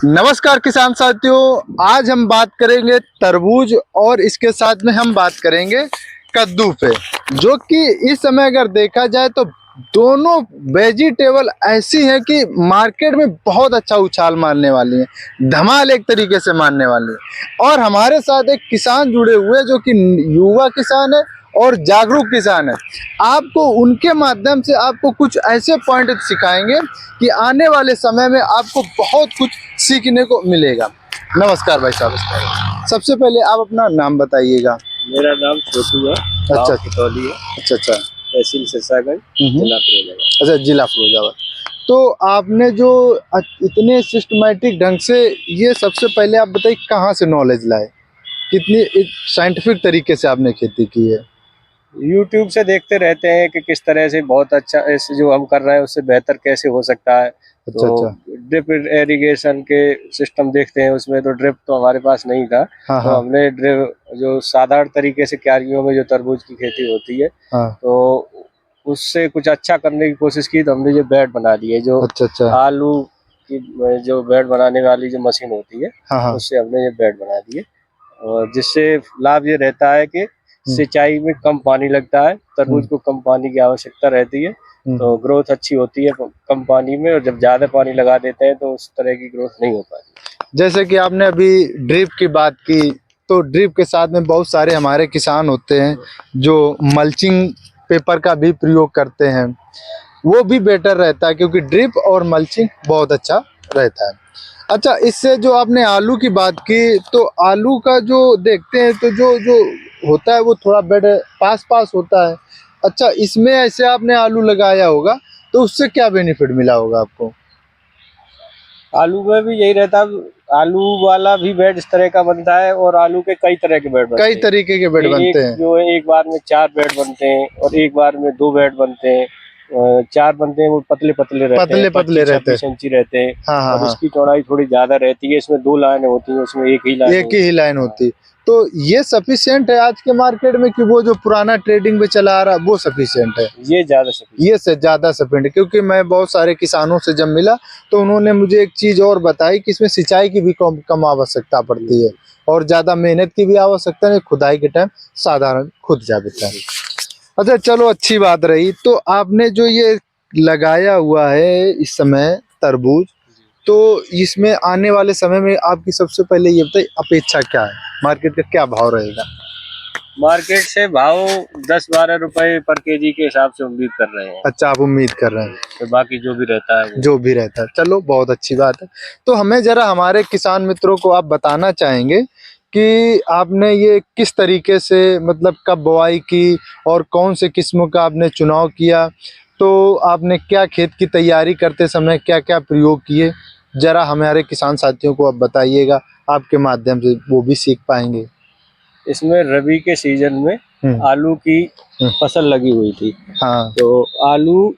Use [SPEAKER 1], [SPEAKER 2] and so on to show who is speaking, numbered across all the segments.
[SPEAKER 1] नमस्कार किसान साथियों, आज हम बात करेंगे तरबूज और इसके साथ में हम बात करेंगे कद्दू पे, जो कि इस समय अगर देखा जाए तो दोनों वेजिटेबल ऐसी हैं कि मार्केट में बहुत अच्छा उछाल मारने वाली हैं, धमाल एक तरीके से मारने वाली है। और हमारे साथ एक किसान जुड़े हुए हैं जो कि युवा किसान है और जागरूक किसान है। आपको उनके माध्यम से आपको कुछ ऐसे पॉइंट सिखाएंगे कि आने वाले समय में आपको बहुत कुछ सीखने को मिलेगा। नमस्कार भाई साहब, सबसे पहले आप अपना नाम बताइएगा।
[SPEAKER 2] मेरा नाम छोटू है।
[SPEAKER 1] अच्छा
[SPEAKER 2] खतौली है।
[SPEAKER 1] अच्छा।
[SPEAKER 2] तहसील सिरसागंज, जिला फिरोजाबाद।
[SPEAKER 1] अच्छा, जिला फिरोजाबाद। तो आपने जो इतने सिस्टमैटिक ढंग से, ये सबसे पहले आप बताइए कहाँ से नॉलेज लाए, कितनी साइंटिफिक तरीके से आपने खेती की है?
[SPEAKER 2] यूट्यूब से देखते रहते हैं कि किस तरह से बहुत अच्छा ऐसे जो हम कर रहे हैं उससे बेहतर कैसे हो सकता है।
[SPEAKER 1] अच्छा
[SPEAKER 2] तो ड्रिप इरिगेशन के सिस्टम देखते हैं, उसमें तो ड्रिप तो हमारे पास नहीं था।
[SPEAKER 1] हाँ
[SPEAKER 2] तो
[SPEAKER 1] हाँ
[SPEAKER 2] हमने ड्रिप जो साधारण तरीके से क्यारियों में जो तरबूज की खेती होती है,
[SPEAKER 1] हाँ।
[SPEAKER 2] तो उससे कुछ अच्छा करने की कोशिश की, तो हमने ये बेड बना दिए जो
[SPEAKER 1] अच्छा।
[SPEAKER 2] आलू की जो बेड बनाने वाली जो मशीन होती है,
[SPEAKER 1] हाँ हाँ।
[SPEAKER 2] उससे हमने ये बेड बना दिए। और जिससे लाभ ये रहता है कि सिंचाई में कम पानी लगता है, तरबूज को कम पानी की आवश्यकता रहती है, तो ग्रोथ अच्छी होती है कम पानी में। और जब ज्यादा पानी लगा देते हैं तो उस तरह की ग्रोथ नहीं हो पाती।
[SPEAKER 1] जैसे कि आपने अभी ड्रिप की बात की, तो ड्रिप के साथ में बहुत सारे हमारे किसान होते हैं जो मल्चिंग पेपर का भी प्रयोग करते हैं, वो भी बेटर रहता है क्योंकि ड्रिप और मल्चिंग बहुत अच्छा रहता है। अच्छा, इससे जो आपने आलू की बात की, तो आलू का जो देखते हैं तो जो जो होता है वो थोड़ा बेड पास पास होता है। अच्छा, इसमें ऐसे आपने आलू लगाया होगा तो उससे क्या बेनिफिट मिला होगा आपको?
[SPEAKER 2] आलू में भी यही रहता है, आलू वाला भी बेड इस तरह का बनता है और आलू के कई तरह के बेड बनते
[SPEAKER 1] कई
[SPEAKER 2] हैं।
[SPEAKER 1] तरीके के बेड बनते
[SPEAKER 2] एक
[SPEAKER 1] हैं।
[SPEAKER 2] जो है एक बार में 4 बेड बनते हैं और एक बार में 2 बेड बनते हैं। 4 बनते हैं, वो पतले पतले रहते हैं,
[SPEAKER 1] पतले रहते हैं।
[SPEAKER 2] 25-26 इंची रहते हैं।
[SPEAKER 1] हाँ
[SPEAKER 2] और
[SPEAKER 1] हाँ।
[SPEAKER 2] इसकी चौड़ाई थोड़ी ज्यादा रहती है, इसमें 2 लाइनें होती हैं, उसमें एक ही लाइन
[SPEAKER 1] एक
[SPEAKER 2] होती
[SPEAKER 1] ही लाइन
[SPEAKER 2] है।
[SPEAKER 1] होती। तो ये सफिशिएंट है आज के मार्केट में कि वो जो पुराना ट्रेडिंग में चला आ रहा वो सफिशिएंट है?
[SPEAKER 2] ये ज्यादा सफिशिएंट।
[SPEAKER 1] ये से ज़्यादा सफिशिएंट है, क्योंकि मैं बहुत सारे किसानों से जब मिला तो उन्होंने मुझे एक चीज़ और बताई कि इसमें सिंचाई की भी कम आवश्यकता पड़ती है और ज़्यादा मेहनत की भी आवश्यकता नहीं, खुदाई के टाइम साधारण खुद जाता है। अच्छा चलो, अच्छी बात रही। तो आपने जो ये लगाया हुआ है इस समय तरबूज, तो इसमें आने वाले समय में आपकी सबसे पहले ये बताइए अपेक्षा क्या है, मार्केट का क्या भाव रहेगा?
[SPEAKER 2] मार्केट से भाव 10-12 रुपए पर केजी के हिसाब से उम्मीद कर रहे हैं।
[SPEAKER 1] अच्छा, आप उम्मीद कर रहे हैं।
[SPEAKER 2] तो बाकी जो भी रहता है वो।
[SPEAKER 1] जो भी रहता है, चलो बहुत अच्छी बात है। तो हमें जरा हमारे किसान मित्रों को आप बताना चाहेंगे कि आपने ये किस तरीके से, मतलब कब बुआई की और कौन से किस्मों का आपने चुनाव किया, तो आपने क्या खेत की तैयारी करते समय क्या क्या प्रयोग किए, जरा हमारे किसान साथियों को आप बताइएगा, आपके माध्यम से वो भी सीख पाएंगे।
[SPEAKER 2] इसमें रबी के सीजन में आलू की फसल लगी हुई थी।
[SPEAKER 1] हाँ।
[SPEAKER 2] तो आलू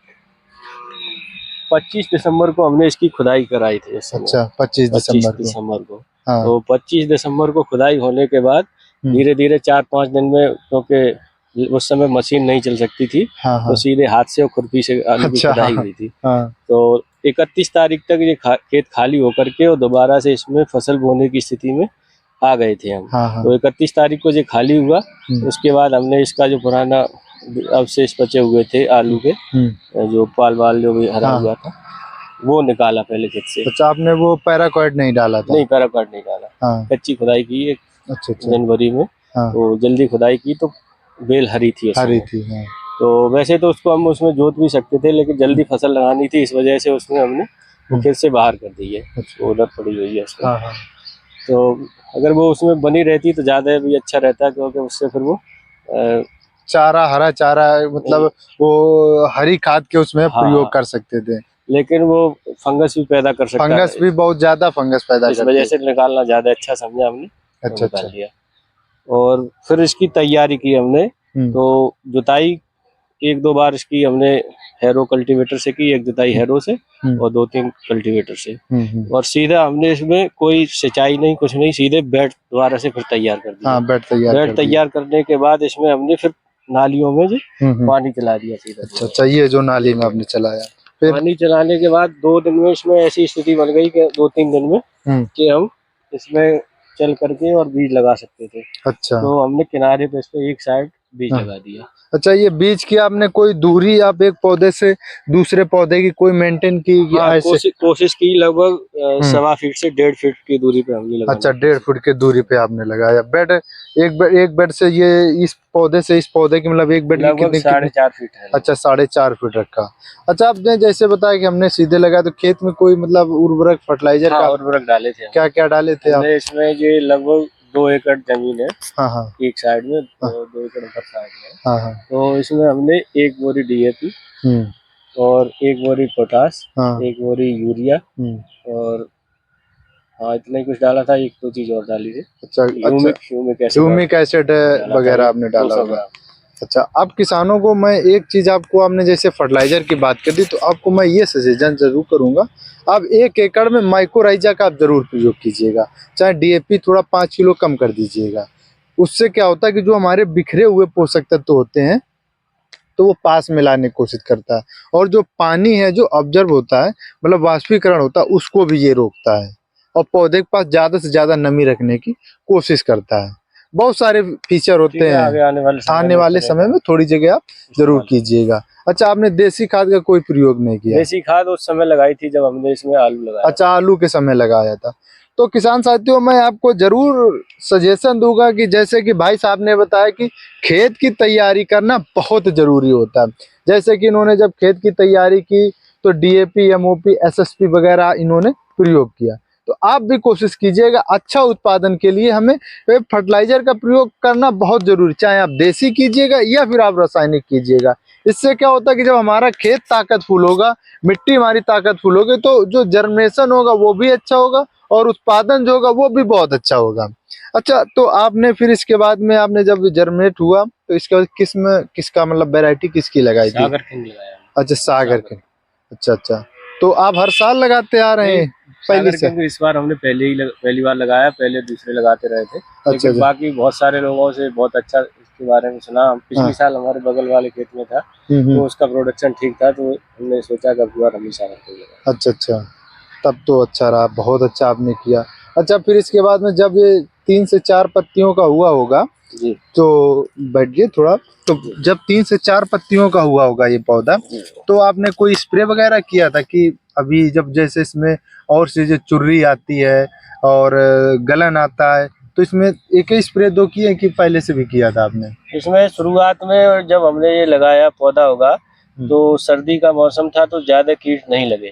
[SPEAKER 2] 25 दिसंबर को हमने इसकी खुदाई कराई थी इस समय।
[SPEAKER 1] अच्छा, 25
[SPEAKER 2] 25
[SPEAKER 1] दिसंबर को।
[SPEAKER 2] दिसंबर को।
[SPEAKER 1] हाँ।
[SPEAKER 2] तो 25 दिसंबर को खुदाई होने के बाद धीरे धीरे 4-5 दिन में, क्योंकि उस समय मशीन नहीं चल सकती थी,
[SPEAKER 1] हाँ
[SPEAKER 2] तो
[SPEAKER 1] हाँ।
[SPEAKER 2] सीधे हाथ से और खुरपी से आलू की
[SPEAKER 1] अच्छा।
[SPEAKER 2] खुदाई
[SPEAKER 1] हाँ
[SPEAKER 2] हुई थी।
[SPEAKER 1] हाँ।
[SPEAKER 2] तो 31 तारीख तक ये खेत खाली होकर के और दोबारा से इसमें फसल बोने की स्थिति में आ गए थे हम।
[SPEAKER 1] हाँ हाँ।
[SPEAKER 2] तो 31 तारीख को ये खाली हुआ। उसके बाद हमने इसका जो पुराना अवशेष बचे हुए थे आलू के, जो पाल वाल जो भी हरा हुआ था, वो निकाला पहले खेत से।
[SPEAKER 1] अच्छा, आपने वो पैराक्वाइट नहीं डाला था?
[SPEAKER 2] नहीं, पैराक्वाइट नहीं डाला।
[SPEAKER 1] हाँ।
[SPEAKER 2] कच्ची खुदाई की एक
[SPEAKER 1] अच्छा।
[SPEAKER 2] जनवरी में।
[SPEAKER 1] हाँ।
[SPEAKER 2] तो जल्दी खुदाई की तो बेल हरी थी उसमें।
[SPEAKER 1] हरी थी। हाँ।
[SPEAKER 2] तो वैसे तो उसको हम उसमें जोत भी सकते थे, लेकिन जल्दी फसल लगानी थी, इस वजह से उसमें हमने वो खेत से बाहर कर दी है।
[SPEAKER 1] अच्छा।
[SPEAKER 2] वो उधर पड़ी हुई है उसमें।
[SPEAKER 1] हाँ हाँ।
[SPEAKER 2] तो अगर वो उसमें बनी रहती तो ज़्यादा भी अच्छा रहता, क्योंकि उससे फिर वो
[SPEAKER 1] चारा, हरा चारा, मतलब वो हरी खाद के उसमें प्रयोग कर सकते थे।
[SPEAKER 2] लेकिन वो फंगस भी पैदा कर सकता है।
[SPEAKER 1] फंगस भी बहुत ज्यादा फंगस पैदा
[SPEAKER 2] इस
[SPEAKER 1] करते
[SPEAKER 2] वजह
[SPEAKER 1] हैं।
[SPEAKER 2] से निकालना ज्यादा अच्छा समझा हमने, तो
[SPEAKER 1] अच्छा
[SPEAKER 2] निकाल
[SPEAKER 1] अच्छा।
[SPEAKER 2] लिया। और फिर इसकी तैयारी की हमने। तो जुताई 1-2 बार इसकी हमने हैरो कल्टीवेटर से की, एक जुताई हैरो से और 2-3 कल्टीवेटर से। और सीधा हमने इसमें कोई सिंचाई नहीं, कुछ नहीं, सीधे बेड द्वारा से फिर तैयार कर दिया।
[SPEAKER 1] हाँ, बेड
[SPEAKER 2] तैयार करने के बाद इसमें हमने फिर नालियों में जो पानी चला दिया सीधा।
[SPEAKER 1] अच्छा, ये जो नाली में आपने चलाया, फिर
[SPEAKER 2] पानी चलाने के बाद 2 दिन में इसमें ऐसी स्थिति बन गई कि 2-3 दिन में कि हम इसमें चल करके और बीज लगा सकते थे।
[SPEAKER 1] अच्छा
[SPEAKER 2] तो हमने किनारे पे इस पे एक साइड बीज
[SPEAKER 1] हाँ।
[SPEAKER 2] लगा दिया।
[SPEAKER 1] अच्छा, ये बीज की आपने कोई दूरी आप एक पौधे से दूसरे पौधे की कोई मेंटेन की कि
[SPEAKER 2] हाँ,
[SPEAKER 1] ऐसे?
[SPEAKER 2] कोशिश की लगभग 1.25 फीट से 1.5 फीट की दूरी पे हमने लगाने
[SPEAKER 1] अच्छा,
[SPEAKER 2] की
[SPEAKER 1] 1.5 फुट की दूरी पे आपने लगाया बेड। एक बेड से ये इस पौधे से इस पौधे की मतलब एक बेड की
[SPEAKER 2] लगभग
[SPEAKER 1] कितनी
[SPEAKER 2] 4.5 फीट है।
[SPEAKER 1] अच्छा, 4.5 फीट रखा। अच्छा, आपने जैसे बताया कि हमने सीधे लगाया, तो खेत में कोई मतलब उर्वरक फर्टिलाइजर
[SPEAKER 2] हाँ,
[SPEAKER 1] का
[SPEAKER 2] उर्वरक डाले थे हम।
[SPEAKER 1] क्या क्या डाले थे आप?
[SPEAKER 2] हमने इसमें ये लगभग 2 एकड़ जमीन है
[SPEAKER 1] हाँ हाँ
[SPEAKER 2] एक साइड में,
[SPEAKER 1] हाँ
[SPEAKER 2] 2 एकड़ ऊपर साइड में।
[SPEAKER 1] हाँ हाँ
[SPEAKER 2] तो इसमें हमने 1 बोरी DAP और 1 बोरी पोटास,
[SPEAKER 1] हाँ
[SPEAKER 2] 1 बोरी यूरिया और हाँ इतना ही कुछ डाला था। 1-2 चीज और डाली थी।
[SPEAKER 1] अच्छा ह्यूमिक एसिड वगैरह आपने डाला होगा। अच्छा, अब किसानों को मैं एक चीज आपको, आपने जैसे फर्टिलाइजर की बात कर दी, तो आपको मैं ये सजेशन जरूर करूंगा, आप 1 एकड़ में माइक्रोराइजा का आप जरूर प्रयोग कीजिएगा। चाहे DAP थोड़ा 5 किलो कम कर दीजिएगा। उससे क्या होता है कि जो हमारे बिखरे हुए पोषक तत्व होते हैं तो वो पास में लाने की कोशिश करता है, और जो पानी है जो ऑब्जर्व होता है मतलब वाष्पीकरण होता है, उसको भी ये रोकता है, और पौधे के पास ज्यादा से ज्यादा नमी रखने की कोशिश करता है। बहुत सारे फीचर होते हैं।
[SPEAKER 2] आगे
[SPEAKER 1] आने वाले समय में थोड़ी जगह आप जरूर कीजिएगा। अच्छा, आपने देसी खाद का कोई प्रयोग नहीं किया?
[SPEAKER 2] देसी खाद उस समय लगाई थी जब हमने इसमें आलू लगाया।
[SPEAKER 1] अच्छा, आलू के समय लगाया था। तो किसान साथियों, मैं आपको जरूर सजेशन दूंगा कि जैसे कि भाई साहब ने बताया कि खेत की तैयारी करना बहुत जरूरी होता है। जैसे कि इन्होंने जब खेत की तैयारी की तो DAP, MOP, SSP वगैरह इन्होंने प्रयोग किया। तो आप भी कोशिश कीजिएगा, अच्छा उत्पादन के लिए हमें फर्टिलाइजर का प्रयोग करना बहुत जरूरी, चाहे आप देसी कीजिएगा या फिर आप रासायनिक कीजिएगा। इससे क्या होता है कि जब हमारा खेत ताकतफुल होगा, मिट्टी हमारी ताकतफुल होगी, तो जो जर्मिनेशन होगा वो भी अच्छा होगा और उत्पादन जो होगा वो भी बहुत अच्छा होगा। अच्छा, तो आपने फिर इसके बाद में आपने जब जर्मिनेट हुआ तो इसके बाद किसका मतलब वैरायटी किसकी लगाई थी?
[SPEAKER 2] सागर किंग लगाया।
[SPEAKER 1] अच्छा, सागर के। अच्छा अच्छा, तो आप हर साल लगाते आ रहे हैं पहले
[SPEAKER 2] सागर
[SPEAKER 1] से?
[SPEAKER 2] किंग इस बार हमने पहली बार लगाया, पहले दूसरे लगाते रहे थे।
[SPEAKER 1] अच्छा
[SPEAKER 2] लेकिन
[SPEAKER 1] अच्छा
[SPEAKER 2] बाकी बहुत सारे लोगों से बहुत अच्छा इसके बारे में सुना। हम पिछले साल हमारे बगल वाले खेत में था तो उसका प्रोडक्शन ठीक था, तो हमने सोचा कि अब की बार हम सागर किंग लगाएं।
[SPEAKER 1] अच्छा अच्छा, तब तो अच्छा रहा, बहुत अच्छा आपने किया। अच्छा, फिर इसके बाद में जब ये 3 से 4 पत्तियों का हुआ होगा
[SPEAKER 2] जी
[SPEAKER 1] तो बैठिए थोड़ा, तो जब 3 से 4 पत्तियों का हुआ होगा ये पौधा, तो आपने कोई स्प्रे वगैरह किया था कि अभी जब जैसे इसमें और से जो चुर्री आती है और गलन आता है, तो इसमें एक ही स्प्रे 2 किए कि पहले से भी किया था आपने?
[SPEAKER 2] इसमें शुरुआत में जब हमने ये लगाया पौधा होगा तो सर्दी का मौसम था तो ज्यादा कीट नहीं लगे।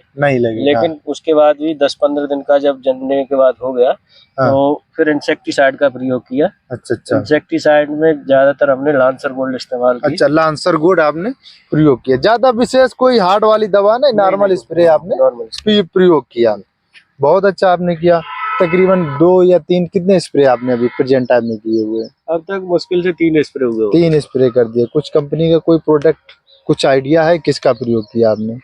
[SPEAKER 2] लेकिन उसके बाद भी 10-15 दिन का जब जमने के बाद हो गया तो फिर इंसेक्टिसाइड का प्रयोग किया।
[SPEAKER 1] अच्छा अच्छा,
[SPEAKER 2] इंसेक्टिसाइड में ज्यादातर हमने लांसर गोल्ड इस्तेमाल की।
[SPEAKER 1] अच्छा, लांसर गोल्ड आपने प्रयोग किया, ज्यादा विशेष कोई हार्ड वाली दवा नहीं, नॉर्मल स्प्रे आपने प्रयोग किया। बहुत अच्छा आपने किया। तकरीबन 2 या 3 कितने स्प्रे आपने अभी प्रेजेंट टाइम में किए हुए?
[SPEAKER 2] अब तक मुश्किल से 3 स्प्रे हुए।
[SPEAKER 1] 3 स्प्रे कर दिए। कुछ कंपनी का कोई प्रोडक्ट, कुछ आइडिया है किसका प्रयोग किया आपने?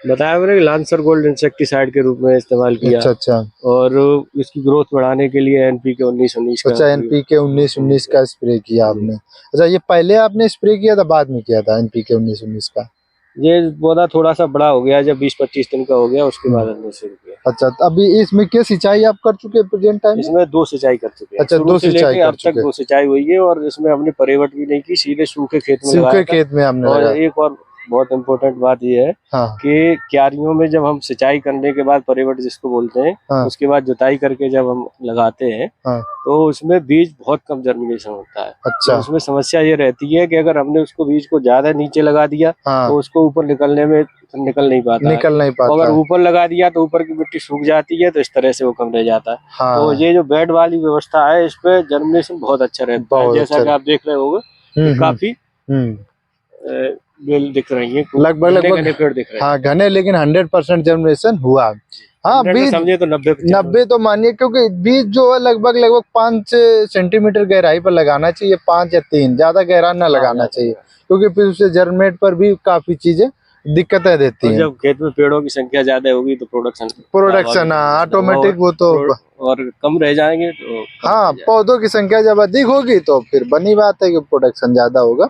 [SPEAKER 2] बताया मैंने लांसर गोल्ड इंसेक्टिसाइड के रूप में इस्तेमाल किया।
[SPEAKER 1] अच्छा अच्छा,
[SPEAKER 2] और इसकी ग्रोथ बढ़ाने के लिए NPK 19-19 का।
[SPEAKER 1] अच्छा, NPK 19-19 का स्प्रे किया आपने। अच्छा, ये पहले आपने स्प्रे किया था बाद में किया था NPK 19-19 का?
[SPEAKER 2] ये पौधा थोड़ा सा बड़ा हो गया, जब 20-25 दिन का हो गया उसके बाद हमने शुरू किया।
[SPEAKER 1] अच्छा, तो अभी इसमें क्या सिंचाई आप कर चुके हैं प्रेजेंट टाइम में?
[SPEAKER 2] इसमें 2 सिंचाई कर चुके हैं।
[SPEAKER 1] अच्छा, 2 सिंचाई कर
[SPEAKER 2] अब तक
[SPEAKER 1] चुके
[SPEAKER 2] 2 सिंचाई हुई है और इसमें हमने परेवट भी नहीं की, सीधे सूखे खेत में लगाया
[SPEAKER 1] सूखे
[SPEAKER 2] था।
[SPEAKER 1] खेत में हमने
[SPEAKER 2] और
[SPEAKER 1] लगाया।
[SPEAKER 2] एक और बहुत इम्पोर्टेंट बात ये है
[SPEAKER 1] हाँ
[SPEAKER 2] कि क्यारियों में जब हम सिंचाई करने के बाद परेवट जिसको बोलते हैं,
[SPEAKER 1] हाँ
[SPEAKER 2] उसके बाद जुताई करके जब हम लगाते हैं
[SPEAKER 1] हाँ,
[SPEAKER 2] तो उसमें बीज बहुत कम जर्मिनेशन होता है।
[SPEAKER 1] अच्छा,
[SPEAKER 2] तो उसमें समस्या ये रहती है कि अगर हमने उसको बीज को ज्यादा नीचे लगा दिया
[SPEAKER 1] हाँ,
[SPEAKER 2] तो उसको ऊपर निकलने में निकल नहीं पाता है।
[SPEAKER 1] निकल नहीं
[SPEAKER 2] और
[SPEAKER 1] पाता
[SPEAKER 2] अगर
[SPEAKER 1] है।
[SPEAKER 2] ऊपर लगा दिया तो ऊपर की मिट्टी सूख जाती है, तो इस तरह से वो कम रह जाता है।
[SPEAKER 1] हाँ,
[SPEAKER 2] तो ये जो बेड वाली व्यवस्था है इस पे जर्मिनेशन बहुत अच्छा रहता है।
[SPEAKER 1] बहुत
[SPEAKER 2] जैसा
[SPEAKER 1] अच्छा।
[SPEAKER 2] कि आप देख रहे होंगे तो काफी बेल दिख रही है,
[SPEAKER 1] लगभग
[SPEAKER 2] घने पेड़ दिख रहे हैं।
[SPEAKER 1] हाँ, घने, लेकिन 100% जर्मिनेशन हुआ। हाँ,
[SPEAKER 2] 100 में
[SPEAKER 1] बीज
[SPEAKER 2] समझे तो 90%
[SPEAKER 1] 90 तो मानिए, क्योंकि बीज जो है लगभग 5 सेंटीमीटर गहराई पर लगाना चाहिए, 5 या 3, ज्यादा गहरा ना लगाना चाहिए, क्योंकि फिर उससे जर्मिनेट पर भी काफी चीजें दिक्कतें देती हैं।
[SPEAKER 2] जब खेत में पेड़ों की संख्या ज्यादा होगी तो प्रोडक्शन
[SPEAKER 1] ऑटोमेटिक वो तो
[SPEAKER 2] और कम रह जाएंगे तो कम
[SPEAKER 1] हाँ,
[SPEAKER 2] रह जाएंगे।
[SPEAKER 1] पौधों की संख्या जब अधिक होगी तो फिर बनी बात है कि प्रोडक्शन ज्यादा होगा।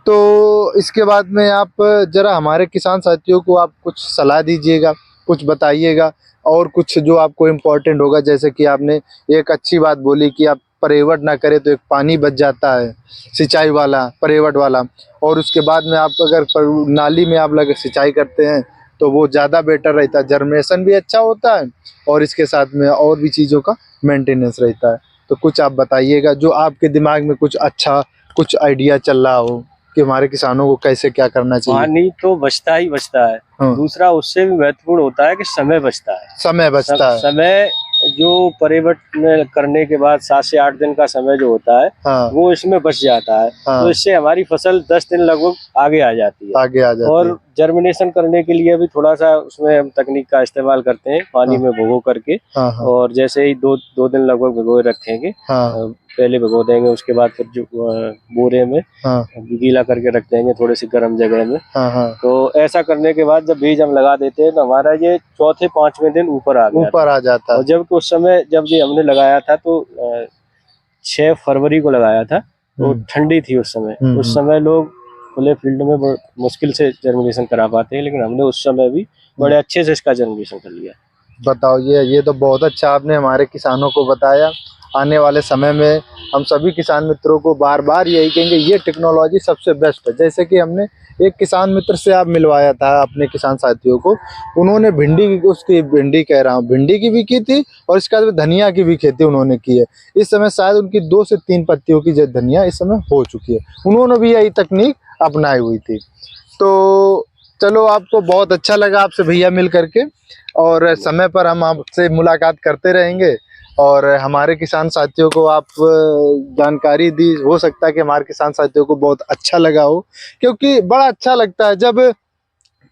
[SPEAKER 1] तो इसके बाद में आप जरा हमारे किसान साथियों को आप कुछ सलाह दीजिएगा, कुछ बताइएगा, और कुछ जो आपको इम्पोर्टेंट होगा। जैसे कि आपने एक अच्छी बात बोली कि आप परेवट ना करें तो एक पानी बच जाता है, सिंचाई वाला, परेवट वाला। और उसके बाद में आप अगर नाली में आप लगे सिंचाई करते हैं तो वो ज़्यादा बेटर रहता है, जर्मिनेशन भी अच्छा होता है और इसके साथ में और भी चीज़ों का मेंटेनेंस रहता है। तो कुछ आप बताइएगा जो आपके दिमाग में कुछ अच्छा, कुछ आइडिया चल रहा हो कि हमारे किसानों को कैसे क्या करना चाहिए।
[SPEAKER 2] पानी तो बचता ही बचता है।
[SPEAKER 1] हाँ।
[SPEAKER 2] दूसरा उससे भी महत्वपूर्ण होता है कि समय बचता है।
[SPEAKER 1] समय बचता है।
[SPEAKER 2] समय जो परिवट में करने के बाद 7 से 8 दिन का समय जो होता है,
[SPEAKER 1] हाँ।
[SPEAKER 2] वो इसमें बच जाता है।
[SPEAKER 1] हाँ।
[SPEAKER 2] तो इससे हमारी फसल 10 दिन लगभग आगे आ जाती है।
[SPEAKER 1] आगे आ जाती
[SPEAKER 2] और
[SPEAKER 1] है।
[SPEAKER 2] जर्मिनेशन करने के लिए भी थोड़ा सा उसमें हम तकनीक का इस्तेमाल करते हैं, पानी
[SPEAKER 1] हाँ।
[SPEAKER 2] में भिगो करके।
[SPEAKER 1] हाँ। हाँ।
[SPEAKER 2] और जैसे ही दो दिन लगभग भिगोए रखेंगे,
[SPEAKER 1] हाँ।
[SPEAKER 2] पहले भिगो देंगे, उसके बाद फिर जो बोरे में
[SPEAKER 1] हाँ।
[SPEAKER 2] गीला करके रख देंगे थोड़ी सी गर्म जगह में।
[SPEAKER 1] हाँ। हाँ।
[SPEAKER 2] तो ऐसा करने के बाद जब बीज हम लगा देते हैं तो हमारा ये चौथे 5वें दिन ऊपर आ गया
[SPEAKER 1] ऊपर
[SPEAKER 2] था।
[SPEAKER 1] आ जाता
[SPEAKER 2] और
[SPEAKER 1] है।
[SPEAKER 2] जब उस समय जब ये हमने लगाया था तो 6 फरवरी को लगाया था, तो ठंडी थी उस समय। उस समय लोग खुले फील्ड में बहुत मुश्किल से जर्मिनेशन करा पाते हैं, लेकिन हमने उस समय भी बड़े अच्छे से इसका जर्मिनेशन कर लिया।
[SPEAKER 1] बताओ, ये तो बहुत अच्छा आपने हमारे किसानों को बताया। आने वाले समय में हम सभी किसान मित्रों को बार बार यही कहेंगे, ये टेक्नोलॉजी सबसे बेस्ट है। जैसे कि हमने एक किसान मित्र से आप मिलवाया था अपने किसान साथियों को, उन्होंने भिंडी कह रहा हूँ, भिंडी की भी की थी और इसके बाद धनिया की भी खेती उन्होंने की है। इस समय शायद उनकी 2 से 3 पत्तियों की जो धनिया इस समय हो चुकी है। उन्होंने भी यही तकनीक अपनाई हुई थी। तो चलो, आपको बहुत अच्छा लगा आपसे भैया मिल करके, और समय पर हम आपसे मुलाकात करते रहेंगे। और हमारे किसान साथियों को आप जानकारी दी, हो सकता है कि हमारे किसान साथियों को बहुत अच्छा लगा हो, क्योंकि बड़ा अच्छा लगता है जब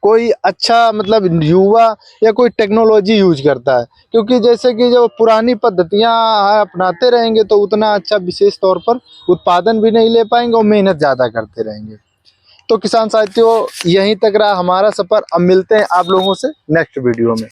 [SPEAKER 1] कोई अच्छा, मतलब युवा या कोई टेक्नोलॉजी यूज करता है। क्योंकि जैसे कि जब पुरानी पद्धतियां अपनाते रहेंगे तो उतना अच्छा विशेष तौर पर उत्पादन भी नहीं ले पाएंगे और मेहनत ज़्यादा करते रहेंगे। तो किसान साथियों, यहीं तक रहा हमारा सफ़र। अब मिलते हैं आप लोगों से नेक्स्ट वीडियो में।